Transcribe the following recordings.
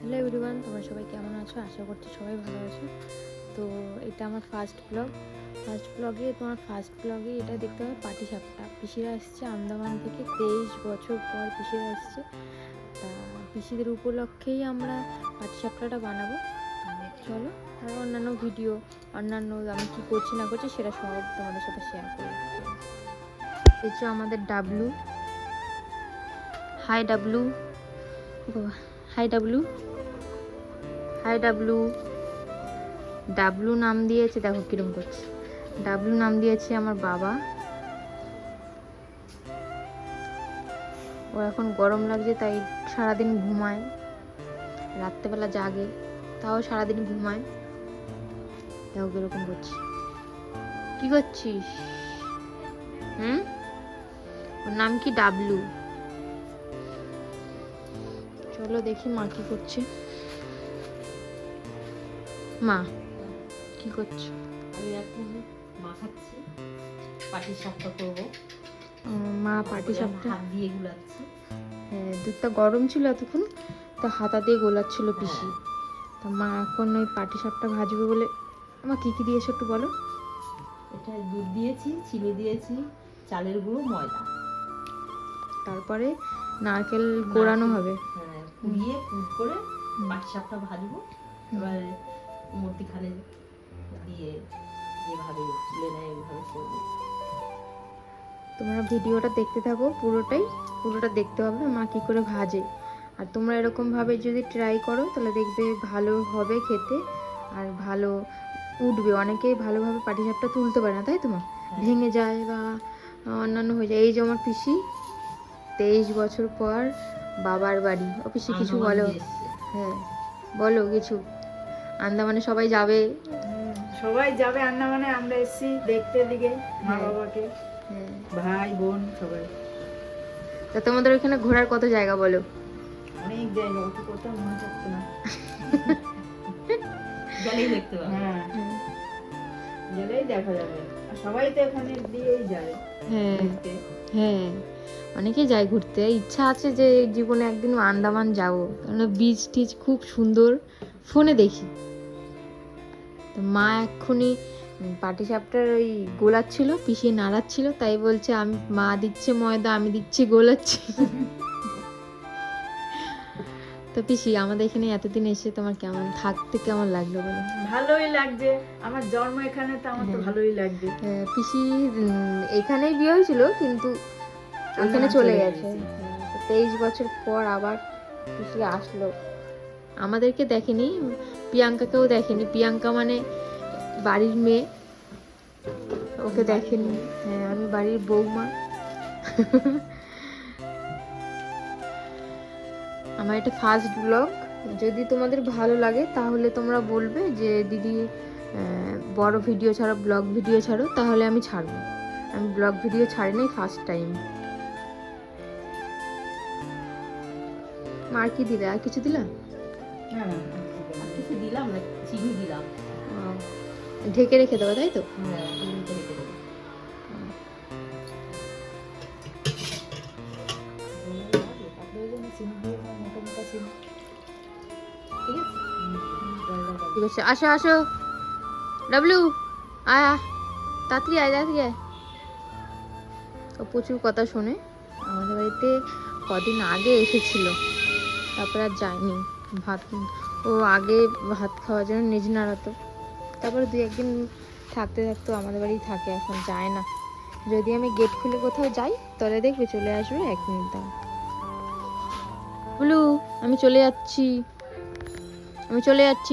Hello everyone, তোমরা সবাই কেমন আছো? আশা করছি সবাই ভালো আছো। তো এটা আমার ফার্স্ট ব্লগে এটা দেখতে হবে পাটিসাপটা। পিসিরা আসছে আন্দামান থেকে, 23 বছর পর পিসিরা আসছে। তা পিসিদের উপলক্ষেই আমরা পাটিসাপটাটা বানাবো। চলো, আর অন্যান্য আমি কী করছি না করছি সেটা সব তোমাদের সাথে শেয়ার করবো। এই যে আমাদের Dablu. Hi Dablu, hi Dablu, hi Dablu. Dablu নাম দিয়েছে, দেখো কিরম করছে। ডাবলু নাম দিয়েছে আমার বাবা। ও এখন গরম লাগছে তাই সারাদিন ঘুমায়, রাত্রেবেলা জাগে, তাও সারাদিন ঘুমায়। দেখো কিরকম করছে। কি করছিস? ওর নাম কি? ডাবলু। চলো দেখি মা কি করছে। মা কি করছো? আমি এখন মাখাচ্ছি, পাটিসাপটা করবো। মা পাটিসাপটা হাত দিয়ে গুলাচ্ছি। হ্যাঁ, দুধটা গরম ছিল এতক্ষণ, তো হাতা দিয়ে গোলাচ্ছিল পিসি। তা মা এখন ওই পাটিসাপটা ভাজবে বলে। আমার কি কি দিয়েছো একটু বলো। এটা দুধ দিয়েছি, চিনি দিয়েছি, চালের গুঁড়ো, ময়দা। তারপরে নারকেল কোড়ানো হবে। হ্যাঁ, কুড়িয়ে পুর করে পাটিসাপটা ভাজবো। এবার মধ্যিখানে দিয়ে যেভাবে তুলে নেয় ওইভাবে করবো। তোমরা ভিডিওটা দেখতে থাকো, পুরোটা দেখতে হবে মা কি করে ভাজে। আর তোমরা এরকমভাবে যদি ট্রাই করো তাহলে দেখবে ভালো হবে খেতে, আর ভালো উঠবে। অনেকেই ভালোভাবে পাটিসাপটা তুলতে পারে না, তাই তো মা? ভেঙে যায় বা অন্যান্য হয়ে যায়। এই যে আমার পিসি 23 বছর পর বাবার বাড়ি। ও পিসি কিছু বলো। হ্যাঁ বলো কিছু। আন্দামানে সবাই যাবে। সবাই যাবে আন্দামানে, আমরা এসেছি দেখতে দিকে মা বাবাকে, ভাই বোন সবাই। তা তোমাদের ওইখানে ঘোরার কত জায়গা বলো? অনেক জায়গা, অত কথা মনে থাকতো না। গেলেই দেখতে পাবো। হ্যাঁ, গেলেই দেখা যাবে। আর সবাই তো এখানে দিয়েই যায় ঘুরতে। হ্যাঁ, অনেকেই যায় ঘুরতে। ইচ্ছা আছে যে জীবনে একদিন আন্দামান যাবো, কারণ বিচ টিচ খুব সুন্দর, ফোনে দেখি। তো মা এক্ষুনি পাটিসাপটার ওই গোলাচ্ছিল, পিসি নাড়াচ্ছিল, তাই বলছে আমি, মা দিচ্ছে ময়দা, আমি দিচ্ছি গোলাচ্ছি। তো পিসি, আমাদের এখানে এতদিন এসে তোমার থাকতে কেমন লাগলো বলো? ভালোই লাগছে, আমার জন্ম এখানে, তো আমার তো ভালোই লাগছে। পিসি এখানেই বিয়ে হয়েছিল, কিন্তু ওইখানে চলে গেছে। 23 বছর পর আবার পিসি আসলো। আমাদেরকে দেখেনি, প্রিয়াঙ্কাকেও দেখেনি। প্রিয়াঙ্কা মানে বাড়ির মেয়ে, ওকে দেখেনি। হ্যাঁ, আমি বাড়ির বৌমা। আমার এটা ফার্স্ট ব্লগ। যদি তোমাদের ভালো লাগে তাহলে তোমরা বলবে যে দিদি বড় ভিডিও ছাড়ো, ব্লগ ভিডিও ছাড়ো, তাহলে আমি ছাড়বো। আমি ব্লগ ভিডিও ছাড়িনি, ফার্স্ট টাইম। আর কি দিলে? আর কিছু দিলাম? কিছু দিলাম না, চিনি দিলাম। ঢেকে রেখে দেবো, তাই তো? হ্যাঁ, চিনিটা রেখে দেবো। ঠিক আছে, আসো আসো ডাবলু, আয় তাড়াতাড়ি আয়, তাড়াতাড়ি আয়। ও প্রচুর কথা শোনে। আমাদের বাড়িতে কদিন আগে এসেছিল, তারপর আর যায়নি। ও আগে ভাত খাওয়ার জন্য নিজ নাড়াতো, তারপরে 2-1 দিন থাকতে থাকতো আমাদের বাড়ি থাকে, এখন যায় না। যদি আমি গেট খুলে কোথাও যাই তাহলে দেখবে চলে আসবে 1 মিনিট দাও। বলু, আমি চলে যাচ্ছি,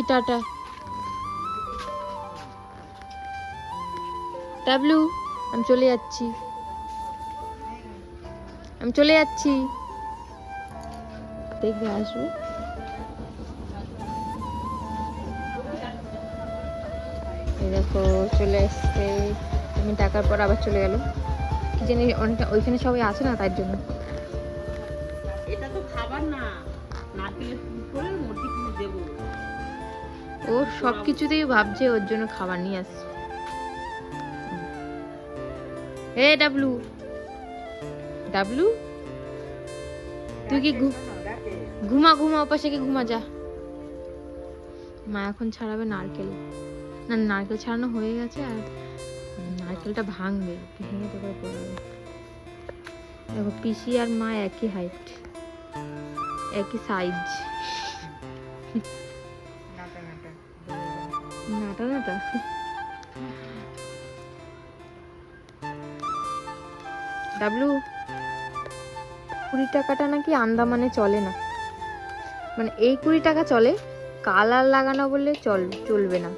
টাটা। ডাবলু, আমি চলে যাচ্ছি। দেখবে আসবে। এই দেখো চলে এসছে। আমি টাকার পর আবার চলে গেল। কি জানি ওইখানে সবাই আছে না, তার জন্য। এটা তো খাবার না, নারকেলের পুর করে মধ্যে পুর দেবো। ও সব কিছুতেই ভাবছে ওর জন্য খাবার নিয়ে আসছে। হে ডাবলু, তুই কি ঘুমা ওপাশে কি ঘুমা যা। মা এখন ছাড়াবে নারকেল, না নারকেল ছাড়ানো হয়ে গেছে, আর নারকেলটা ভাঙবে, ভেঙে তারপরে পড়াবে। দেখো পিসি আর মা একই হাইট, একই সাইজ। নাটা নাটা নাটা নাটা। ডাবলু, 20 টাকাটা নাকি আন্দামানে চলে না, মানে এই 20 টাকা চলে, কালার লাগানো বললে চলবে না,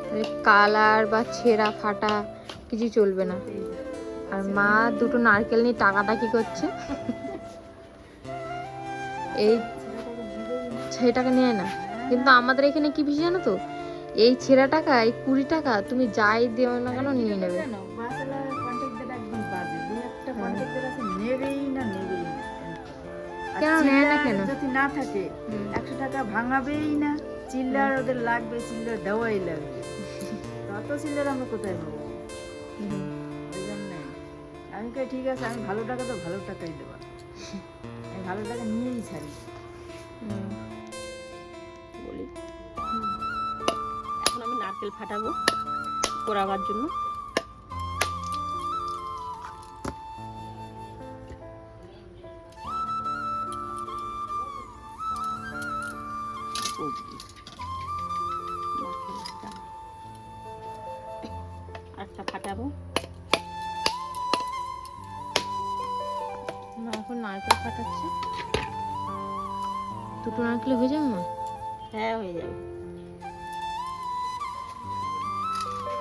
মানে কালার বা ছেঁড়া ফাটা কিছু চলবে না। আর মা দুটো নারকেল নিয়ে টাকাটা কি করছে, এই ছেলেটাকে নিয়ে না, কিন্তু আমাদের এখানে কি বেশি জানো তো, এই ছেঁড়া টাকা, এই 20 টাকা তুমি যাই দিও না কেন নিয়ে নেবে। বাসালার কন্ট্রাক্টর একদম বাজে, দুই একটা কন্ট্রাক্টর আছে নেবেই না। আর কেন নেয় না চিল্লার কেন? যদি না থাকে 100 টাকা ভাঙাবেই না, চিল্লার ওদের লাগবে, চিল্লার দেওয়াই লাগবে। তত চিল্লার আমরা কোথায় পাবো? ওই জন্যে আমি কই ঠিক আছে, আমি ভালো টাকা তো ভালো টাকাই দেবো, আমি ভালো টাকা নিয়েই ছাড়ি বলি। এখন আমি নারকেল ফাটাবো কোরাবার জন্য। আরেকটা ফাটাবো। মা এখন নারকেল ফাটাচ্ছে, দুটো নারকেল হয়ে যাবে মা? হ্যাঁ হয়ে যাবে।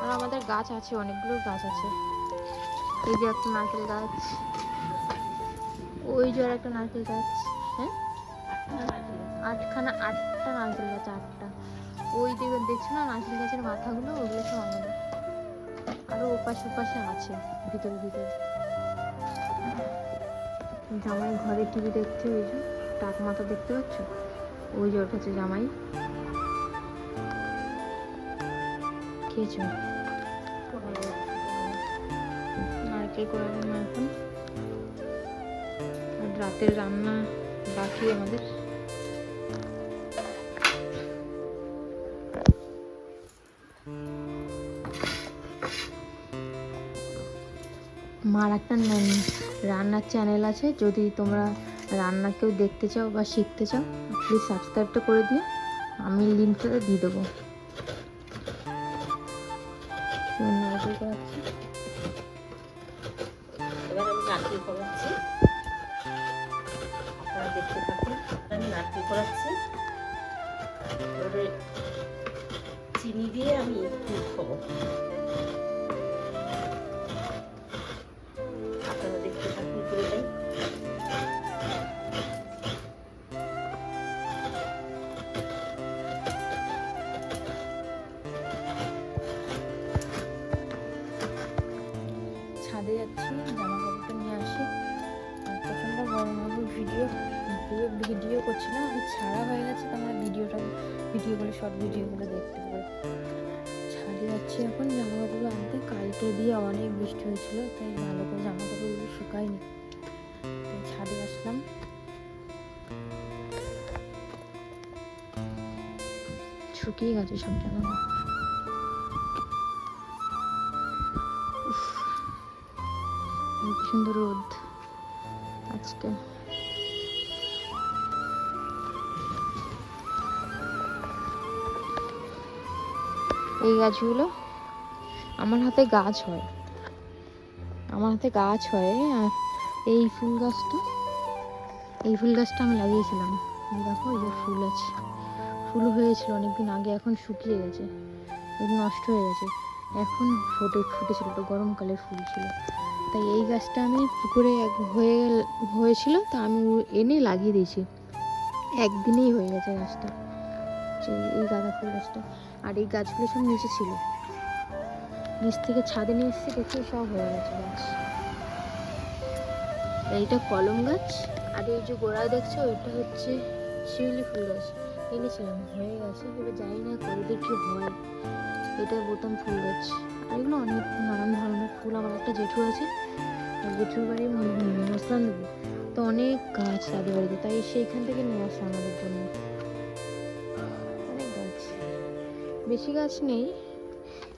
আর আমাদের গাছ আছে, অনেকগুলো গাছ আছে। এই যে একটা নারকেল গাছ, ওই যে আর একটা নারকেল গাছ, হ্যাঁ আটটা নারকেল গাছ, 8টা। ওই দিকে দেখছো না নারকেল গাছের মাথাগুলো, ওগুলো সব আমাদের। আরো ওপাশে আছে ভিতরে। জামাই ঘরে টিভি দেখছে, ওই যে টাক মাথা দেখতে পাচ্ছ, ওই যে ওর কাছে জামাই খেয়েছো। নারকেল কোড়াবো না এখন, আর রাতের রান্না বাকি আমাদের। মার একটা রান্নার চ্যানেল আছে, যদি তোমরা রান্না কেউ দেখতে চাও বা শিখতে চাও প্লিজ সাবস্ক্রাইবটা করে দিও, আমি লিঙ্কটা দিয়ে দেবো। নারকেল করাচ্ছি, এবার আমি নারকেল করাচ্ছি, আপনারা দেখতে থাকুন। আমি নারকেল করাচ্ছি, এবারে চিনি দিয়ে আমি দুধ খাবো, আপনারা দেখতে থাকুন পুরোটাই। ছাদে যাচ্ছি জামা কাপড়টা নিয়ে আসি, আর প্রচণ্ড গরম হবে। ভিডিও করছিলাম, আমি ছাড়া হয়ে গেছে, তোমরা ভিডিওগুলো শর্ট ভিডিওগুলো দেখতে পারো। ছাদে যাচ্ছি এখন জামা কাপড় আনতে, কালকে দিয়ে অনেক বৃষ্টি হয়েছিল, তাই ভালো করে জামা কাপড়গুলো শুকায়নি, তাই ছাদে আসলাম। শুকিয়ে গেছে সব জামা কাপড়। কি সুন্দর রোদ আজকে। এই গাছগুলো আমার হাতে গাছ হয়, আর এই ফুল গাছটা আমি লাগিয়েছিলাম। দেখো এই যে ফুল আছে, ফুল হয়েছিল অনেকদিন আগে, এখন শুকিয়ে গেছে, নষ্ট হয়ে গেছে। এখন ফুটেছিল, তো গরমকালের ফুল ছিল, তাই এই গাছটা আমি পুকুরে হয়েছিল, তা আমি এনে লাগিয়ে দিয়েছি, একদিনেই হয়ে গেছে গাছটা, এই গাঁদা ফুল গাছটা। আর এই গাছগুলো সব নিচে ছিল, নিচ থেকে ছাদে নিয়ে এসেছি, দেখি সব হয়ে গেছে গাছ। এইটা কলম গাছ, আর এই যে গোড়ায় দেখছো ওইটা হচ্ছে শিউলি ফুল গাছ, এনেছিলাম, হয়ে গেছে। এবার জানি না কতদূর কি হয়। এটা বোতাম ফুল গাছ, আর এগুলো অনেক নানান ধরনের ফুল। আমার একটা জেঠু আছে, জেঠুর বাড়ি মুসলান দেবো, তো অনেক গাছ তাদের বাড়িতে, তাই সেইখান থেকে নিয়ে আসা আমাদের জন্য অনেক গাছ। বেশি গাছ নেই।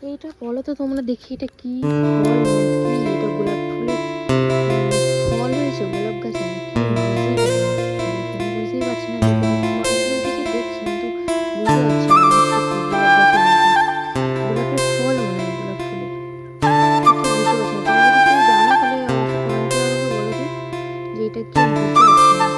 এইটা বলো তো তোমরা, দেখি এটা কি ফল, কি এটা গোলাপ ফুলের ফল হয়েছে গোলাপ গাছে নাকি বুঝতেই পারছি না। অনেকদিন থেকে দেখছি কিন্তু বুঝতে পারছি না গোলাপের ফল মনে হয়, গোলাপ ফুলের বুঝতে পারছি না। তোমরা যদি কেউ জানো তাহলে অবশ্যই কমেন্ট করে আমাকে বলো তো যে এটা কি, বুঝতে পারছি না।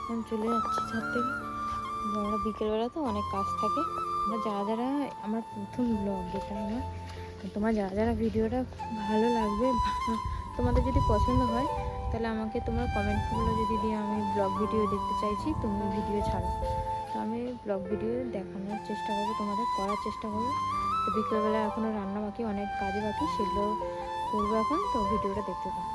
এখন চলে যাচ্ছি ছাদ থেকে। আমরা বিকেলবেলা তো অনেক কাজ থাকে। আমরা যারা আমার প্রথম ব্লগ এটা আমার, তোমার যারা ভিডিওটা ভালো লাগবে, তোমাদের যদি পছন্দ হয় তাহলে আমাকে তোমার কমেন্টগুলো যদি দিয়ে আমি ব্লগ ভিডিও দেখতে চাইছি, তুমি ভিডিও ছাড়ো, তো আমি ব্লগ ভিডিও দেখানোর চেষ্টা করবো, তোমাদের করার চেষ্টা করবো। তো বিকেলবেলা এখনও রান্না বাকি, অনেক কাজে বাকি, সেগুলো করবো এখন। তো ভিডিওটা দেখতে থাকো।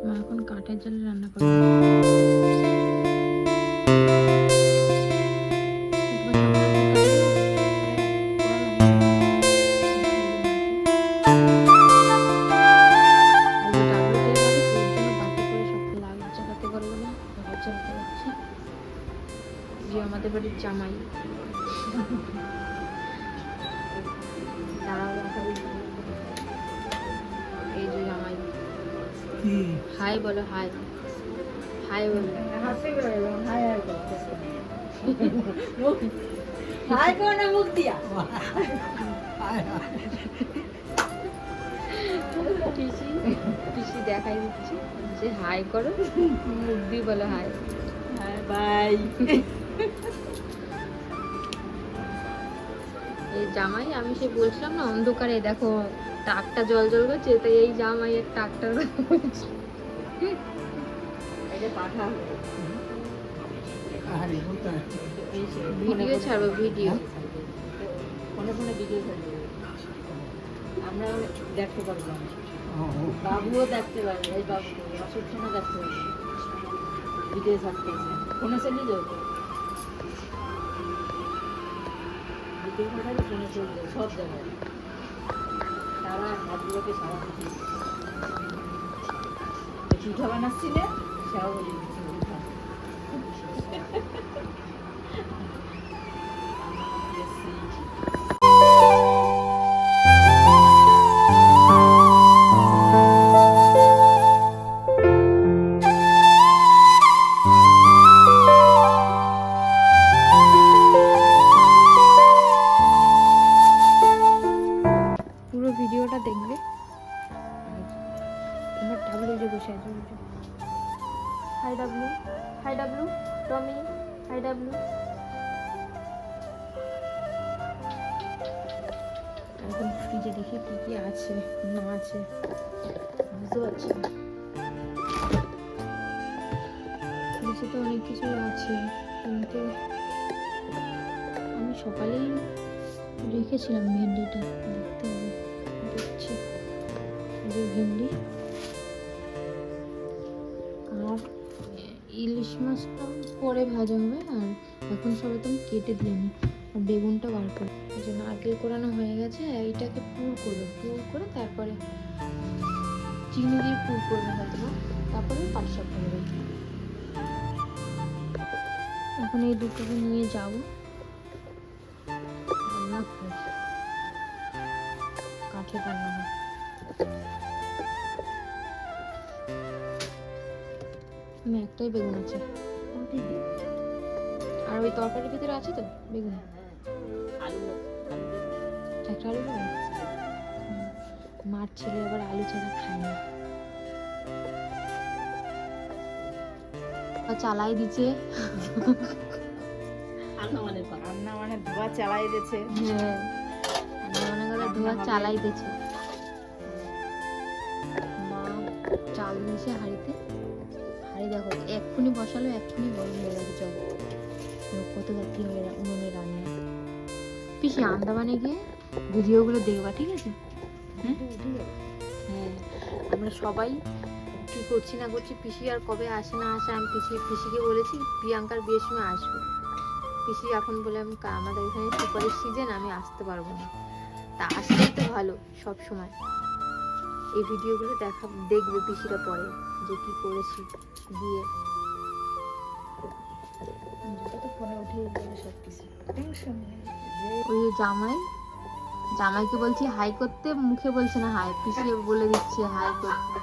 মা এখন কাঠের জালে রান্না করবে। আমাদের বাড়ির জামাই এই যে জামাই, হাই বলো, হাই হাই বলো, হাই করো না মুখ দিয়া। পিসি দেখাই দিচ্ছি যে হাই করো, মুখ দিয়ে বলো হাই। বাই। এই জামাই, আমি সে বলছিলাম না অন্ধকারে দেখো টাকটা জল জল করছে, তো এই জামাইয়ের টাকটার ভিডিও ছাড়বো, ভিডিও ফোনে ফোনে ভিডিও ছাড়বো, আমরা দেখতে পারবো, বাবুও দেখতে পারবে, এই বাবু অসুখ শুনে দেখতে পারবে, ভিডিও ছাড়তে ফোনে চলে যাবে, ভিডিও ছাড়ালে ফোনে চলে যাবে সব জায়গায়, সারা হাতগুলোকে সারা পিঠা বানাচ্ছিলে সেও বলে দিচ্ছে পিঠা। পুরো ভিডিওটা দেখবে। আমার ডাবলু যে বসে আছে, হাই ডাবলু, হাই ডাবলু, টমি, হাই ডাবলু। এখন ফ্রিজে দেখি কি কি আছে না আছে, বুঝতে পারছি না। ফ্রিজে তো অনেক কিছুই আছে, কিন্তু আমি সকালেই রেখেছিলাম ভেন্ডিটা, দেখতে হবে, দেখছি। যে ভেন্ডি আর ইলিশ মাছটা পরে ভাজা হবে। আর এখন সবাই তো আমি কেটে দিয়ে নিই আর বেগুনটা বার করে, এই যে নারকেল কোরানো হয়ে গেছে। এইটাকে পুর করবে, পুর করে তারপরে চিনি দিয়ে পুর করবে হয়তো বা, তারপরে পাটিসাপটা হবে। এখন এই দুটোকে নিয়ে যাবো রান্না করে, কাঠে রান্না হয়। আমি একটাই বেগুন আছে, আর ওই তরকারির ভিতরে আছে তো বেগুন, আলু একটা আলু দেবো। মার ছেলে আবার আলু ছাড়া খায় না, চালাই দিচ্ছে। রান্না মানে রান্না মানে ধোয়া চালাই দিয়েছে। হ্যাঁ, মনে করে ধোয়া চালাই দিচ্ছে। মা চাল দিয়েছে হাঁড়িতে, হাঁড়ি দেখো এক্ষুনি বসালো, এক্ষুনি গরম হয়ে গেছে জল। কত রাত্রি হয়ে উনুনে রান্না। পিসি আন্দামানে গিয়ে ভিডিওগুলো দেখবা, ঠিক আছে? হ্যাঁ, আমরা সবাই কি করছি না করছি, পিসি আর কবে আসে না আসে। আমি পিসিকে বলেছি প্রিয়াঙ্কার বিয়ের সময় আসবে। পিসি এখন বলে আমি আমাদের এখানে সুপারির সিজন, আমি আসতে পারবো না। তা আসলেই তো ভালো, সব সময় এই ভিডিওগুলো দেখবে পিসিরা পরে যে কি করেছি গিয়ে। ফোনে উঠে গেলে সব কিছু টেনশন নেই। ওই যে জামাইকে বলছি হাই করতে, মুখে বলছে না হাই, পিসি বলে দিচ্ছে হাই করতে।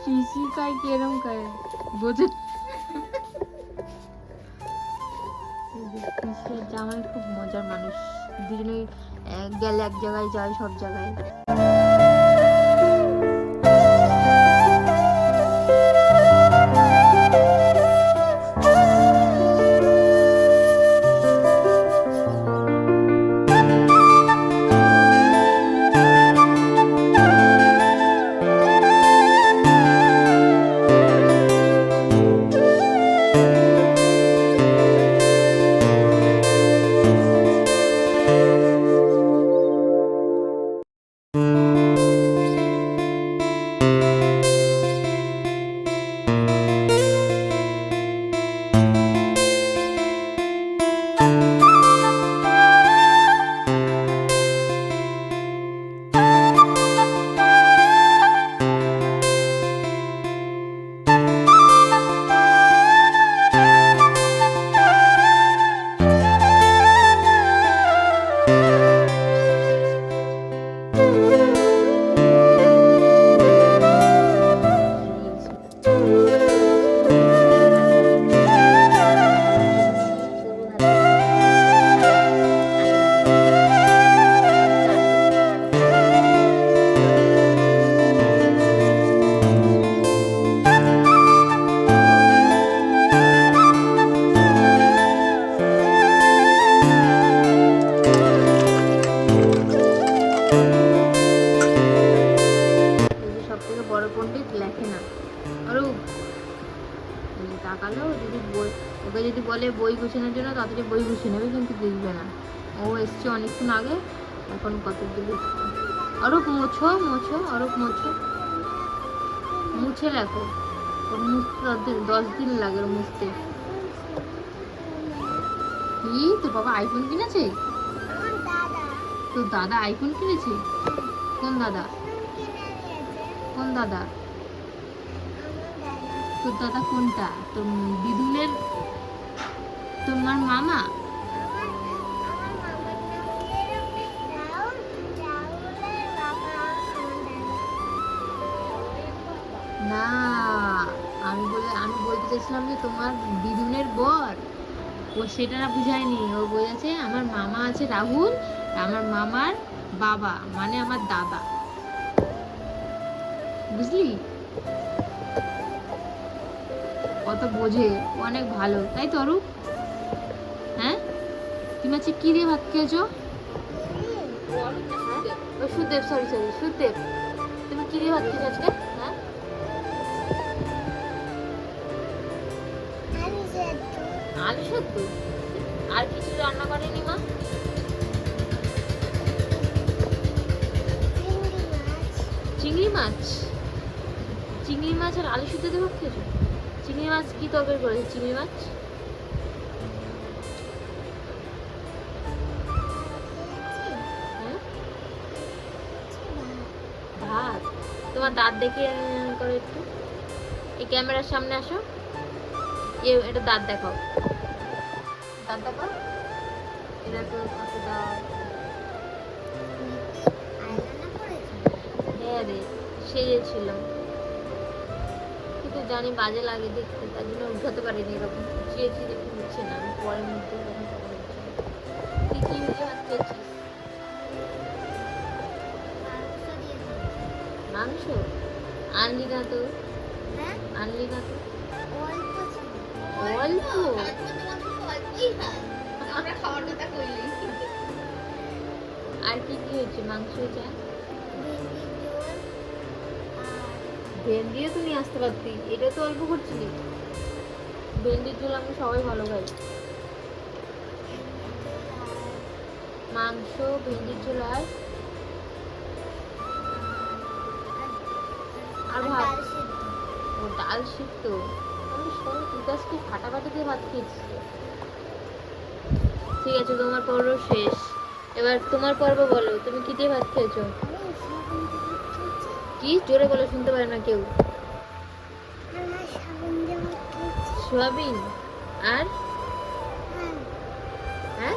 পিসি কায় কেরম কায় বোঝে। পিসি আর জামাই খুব মজার মানুষ, দুজনে গেলে এক জায়গায় যায়, সব জায়গায়। ওকে যদি বলে বই গুছানোর জন্য, তাড়াতাড়ি বই গুছিয়ে নেবে, কিন্তু দেখবে না। ও এসছে অনেকক্ষণ আগে, এখন কত দিলে অরূপ মোছো মোছো, অরূপ মোছো, মুছে রাখো। ওর মুছতে 10 দিন লাগে ওর মুছতে। কি তোর বাবা আইফোন কিনেছে? তোর দাদা আইফোন কিনেছে? কোন দাদা? কোন দাদা? তোর দাদা কোনটা? তোর দিদুনের, তোমার মামা? না, আমি বলতে চাইছিলাম যে তোমার দিদুনের বর। ও সেটা না বুঝায়নি, ও বোঝাচ্ছে আমার মামা আছে রাহুল, আমার মামার বাবা মানে আমার দাদা, বুঝলি? কত বোঝে, অনেক ভালো, তাই তো অরূপ? হ্যাঁ, তুমি আজকে কি দিয়ে ভাত খেয়েছো? সুদেব, সরি সুদেব, তুমি কি দিয়ে ভাত খেয়েছো আজকে? হ্যাঁ, আলু সেদ্ধ আর কিছু রান্না করেনি মা? চিংড়ি মাছ, চিংড়ি মাছ আর আলু সেদ্ধ দিয়ে ভাত খেয়েছো? চিংড়ি মাছ কি তরকারি করেছে চিংড়ি মাছ? হ্যাঁ? ভাত। তোমার দাঁত দেখে করো একটু, এই ক্যামেরার সামনে আসো, এটা দাঁত দেখাও, দাঁত দেখাও, এটা তো কত দাঁত। হ্যাঁ রে, সেজেছিলাম কিন্তু জানি বাজে লাগে দেখতে, তার জন্য উঠাতে পারিনি, এরকম চেয়েছি দেখে হচ্ছে না, আমি পরে মধ্যে তুই কি দিয়ে ভাত খেয়েছিস? মাংস আনলি না তো, আনলি না তো, অল্প আর কি কি হয়েছে? মাংস যা ভেন্ডিও তুমি আসতে পারতি, এটা তো অল্প করছিলি। ভেন্ডির ঝোল আমরা সবাই ভালো খাই। মাংস, ভেন্ডির ঝোল আর ভাত। ও ডাল সিদ্ধ। আমি শোন তুই তো আজকে ফাটাফাটি দিয়ে ভাত খেয়েছিস তো। ঠিক আছে, তোমার পর্ব শেষ, এবার তোমার পর্ব বলো, তুমি কি দিয়ে ভাত খেয়েছো? কি জোরে বলো, শুনতে পারে না কেউ। সোয়াবিন আর হ্যাঁ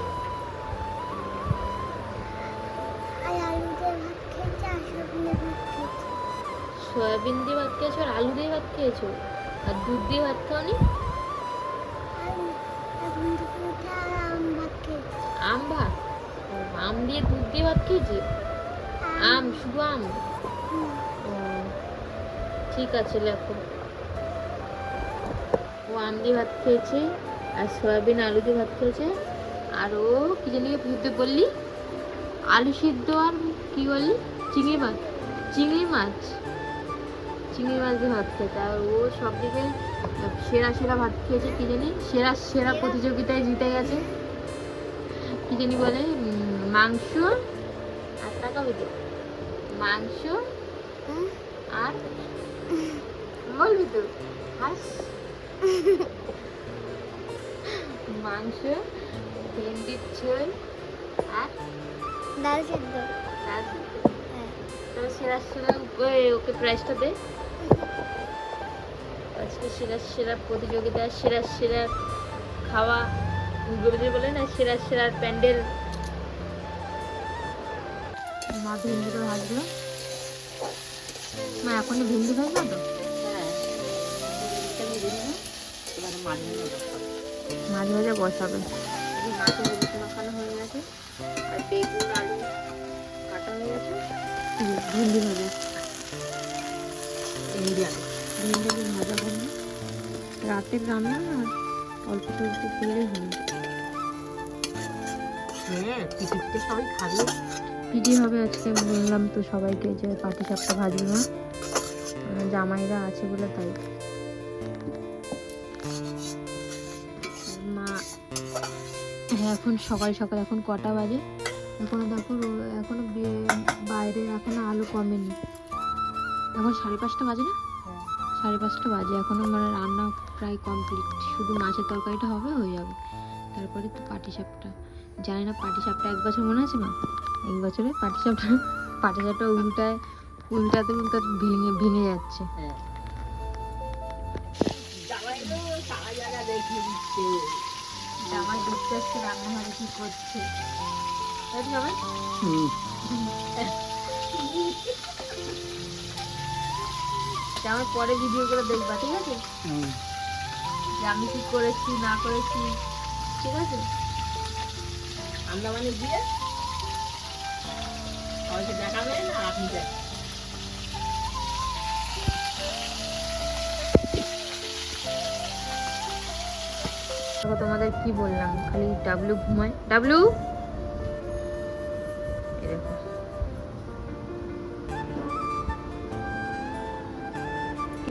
সয়াবিন দিয়ে ভাত খেয়েছো আর আলু দিয়ে ভাত খেয়েছো, আর দুধ দিয়ে ভাত খাওনি? আম ভাত? ও, আম দিয়ে দুধ দিয়ে ভাত খেয়েছি? আম, শুধু আম? ও ঠিক আছে, লেখো। ও আম দিয়ে ভাত খেয়েছে আর সয়াবিন আলু দিয়ে ভাত খেয়েছে, আর ও কি জানি ভুতে বললি, আলু সিদ্ধ আর কি বললি, চিংড়ি মাছ, চিংড়ি মাছ, চিংড়ি মাছ দিয়ে ভাত খেয়েছে। আর ও সব দিকে সেরা সেরা ভাত খেয়েছে, কি জানি সেরা সেরা প্রতিযোগিতায় জিতে গেছে, কি জানি বলে, মাংস আর টাকা হইতো, মাংস আর বলবি তো, হাস, মাংস, ভেন্ডির ঝোল আর ডাল সিদ্ধ। ডাল সিদ্ধ। তবে সেরা সেরা ওকে প্রাইজটা দে আজকে, সেরা সেরা প্রতিযোগিতায় সেরা সেরা খাওয়া, গোবিন্দ বলে না, সেরা সেরা প্যান্ডেল। মা ভেন্ডিটা ভাজলো, মা এখনই ভেন্ডি ভাজলো তো? হ্যাঁ, এবারে মাছ ভাজা বসাবে। মাছের রসুন মাখানো হয়ে গেছে, আর বেগুন আলু কাটা হয়ে গেছে, ভেন্ডি ভাজা, ভেন্ডি আলু। ভেন্ডি আলু ভাজা করবো, রাতের রান্না আর অল্প স্বল্প করলেই হবে। হ্যাঁ, পিঠে সবাই খাবে। পিঠি হবে আজকে, বললাম তো সবাইকে যে পাটি সাপটা ভাজবো না, জামাইরা আছে বলে তাই। মা হ্যাঁ, এখন সকাল সকাল, এখন কটা বাজে, এখনো দেখো এখনো বাইরে এখনো আলো কমেনি, এখন 5:30 বাজে না, 5:30 বাজে, এখনো মানে রান্না প্রায় কমপ্লিট, শুধু মাছের তরকারিটা হবে, হয়ে যাবে, তারপরে তো পাটি সাপটা। জানি না পাটি সাপটা 1 বছর মনে আছে মা, 1 বছরে পাটি সাপটা উল্টাতে উল্টাতে ভেঙে ভেঙে যাচ্ছে। হ্যাঁ, জামাই তো সারা জায়গা দেখে দিচ্ছে, জামাই দেখতে আসছে রান্নাঘরে কি করছে, তাই তো জামাই? জামাই পরে ভিডিওগুলো দেখবা, ঠিক আছে, যে আমি কি করেছি না করেছি, ঠিক আছে? আন্দামানে গিয়ে সবাইকে দেখাবেন আর আপনি দেখেন। তোমাদের কি বললাম, খালি ডাবলু ঘুমায়, ডাবলু এরকম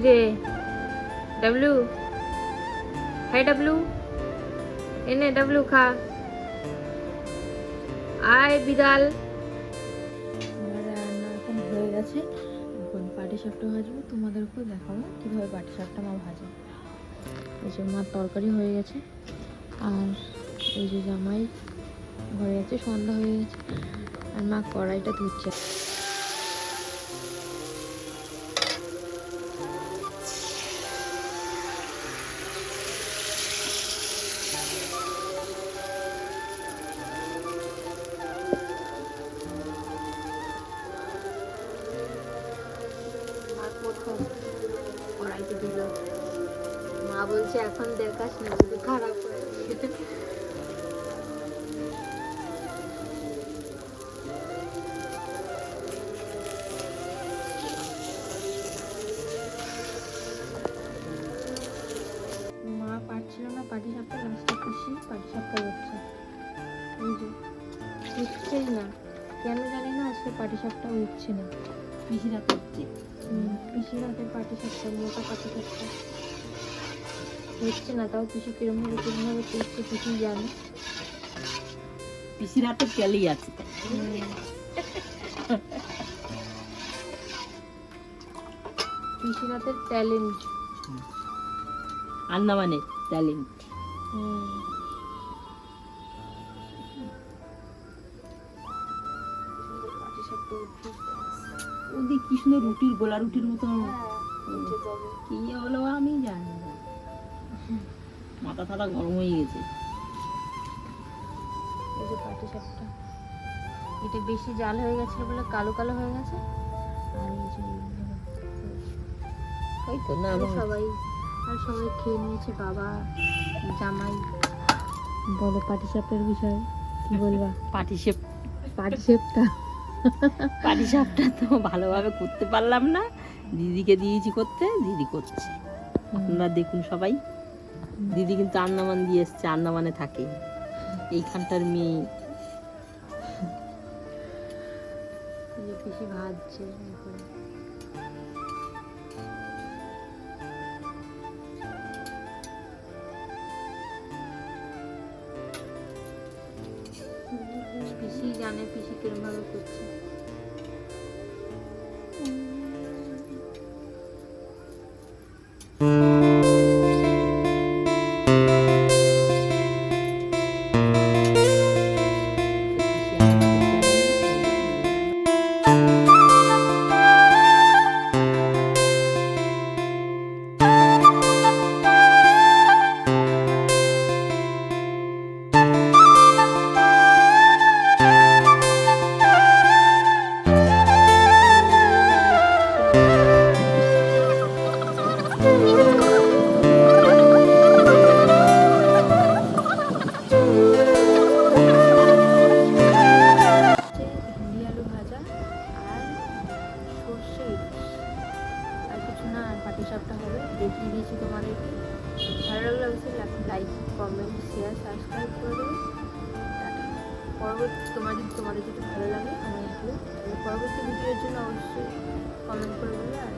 রে, ডাবলু, হাই ডাবলু, এনে ডাবলু খা, আয় বিড়াল। আমার রান্না এখন হয়ে গেছে, এখন পাটিসাপটা ভাজবো, তোমাদেরকেও দেখাবো কীভাবে পাটিসাপটা মা ভাজে। এই যে মার তরকারি হয়ে গেছে, আর এই যে জামাই ঘরে আছে, সন্ধ্যা হয়ে গেছে, আর মা কড়াইটা ধুচ্ছে। কড়াইতে দিল, মা বলছে এখন দেখাস না, যদি খারাপ হয়ে মা পারছিল না পাটিসাপটা, লাস্টে পিসি পাটিসাপটা করছে। এই যে উঠছেই না, কেন জানি না আজকে পাটিসাপটা উঠছে না। পিসিরা করছে, পিসির হাতের পাটিসাপটা, মোটা পাটিসাপটা হচ্ছে না, তাও পিসি কিরমভাবে করছে পিসি জানে। পিসির হাতে তেলই আছে। পিসির হাতের ট্যালেন্ট, আন্দামানের ট্যালেন্ট। ওদিক কি সুন্দর রুটির গোলা রুটির মতো কি হলো আমি জানি না, মাথা থাটা গরম হয়ে গেছে। এই যে পাটিসাপটা, এটা বেশি জাল হয়ে গেছে বলে কালো কালো হয়ে গেছে। আর এই যে ওই তো না সবাই খেয়ে নিয়েছে, বাবা জামাই। বলো পাটিসাপটার বিষয়ে কি বলবা? পাটিসাপটা পাটিসাপটা তো ভালোভাবে করতে পারলাম না, দিদিকে দিয়েছি করতে, দিদি করছে। আপনারা দেখুন সবাই, দিদি কিন্তু আন্দামান দিয়ে এসছে, আন্দামানে থাকে, এইখানটার মেয়ে। পিসি ভাজছে এখন। পিসি জানে পিসি কিরম ভাবে করছে। পাটিসাপটা হবে, দেখিয়ে দিয়েছি তোমাদেরকে। ভালো লাগলে অবশ্যই লাইক কমেন্ট শেয়ার সাবস্ক্রাইব করে দেবে। পরবর্তী তোমাদের যদি ভালো লাগে আমার ভিডিও, তাহলে পরবর্তী ভিডিওর জন্য অবশ্যই কমেন্ট করে দেবে আর